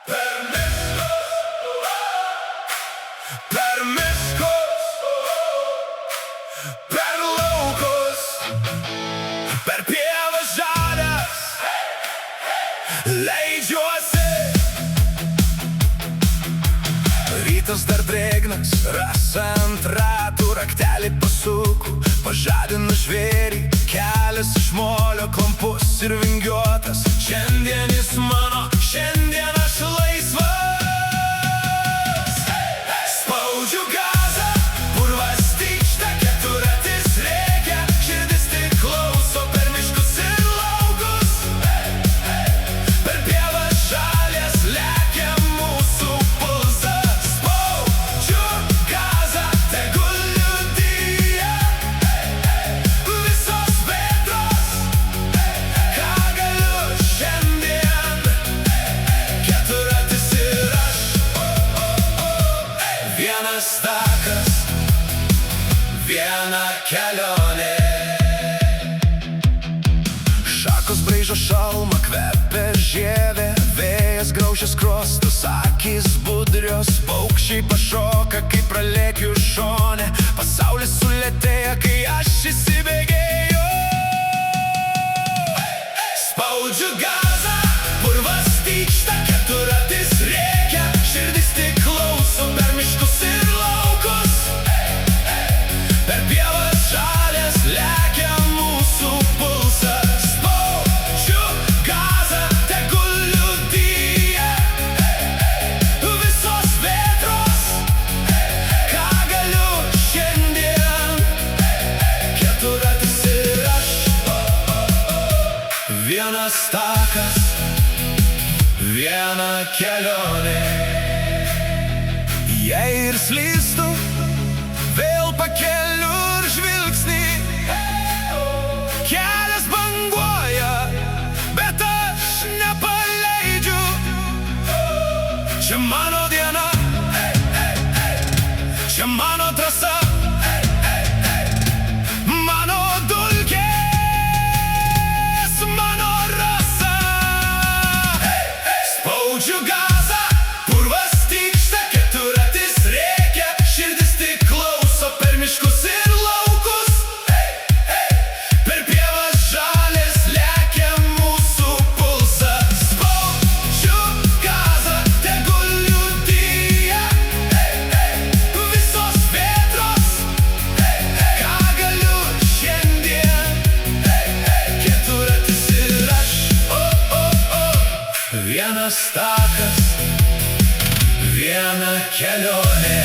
Per miškus, per laukus, per pievas žalias leidžiuosi. Rytas dar drėgnas, rasa ant ratų raktelį pasuku, pažadinu žvėrį, kelias iš molio klampus ir vingiuotas. Šiandien jis mano, šiandien aš laisvas. Spaudžiu gazą, purvas tykšta, keturratis rėkia, širdis tik klauso per miškus ir laukus. Per pievas žalias lekia mūsų pulsas. Spaudžiu gazą, tegul liudija visos vėtros, ką galiu šiandien. Keturratis ir aš, vienas takas, viena kelionė. Šakos braižo šalmą, kvepia žievė, vėjas graužia skruostus, akys budrios, paukščiai pašoka, kai pralėkiu šone. Pasaulis sulėtėja, kai aš įsibėgėju. Spaudžiu gazą, purvas tykšta, keturratis rėkia, širdis tik klauso per miškus ir laukus. Per pievas žalias lekia mūsų pulsas. Spaudžiu gazą, tegul liudija visos vėtros, ką galiu šiandien. Keturratis ir aš, vienas takas, viena kelionė. Jei ir slystu, vėl pakeliu ir žvilgsnį. Kelias banguoja, bet aš nepaleidžiu. Čia mano diena, čia mano trasa, mano dulkės, mano rasa. Spaudžiu gazą, purvas tykšta, keturratis rėkia, širdis tik klauso per miškus ir laukus. Per pievas žalias lekia mūsų pulsas. Spaudžiu gazą, tegul liudija visos vėtros, ką galiu šiandien. Keturratis ir aš, vienas takas, viena kelionė.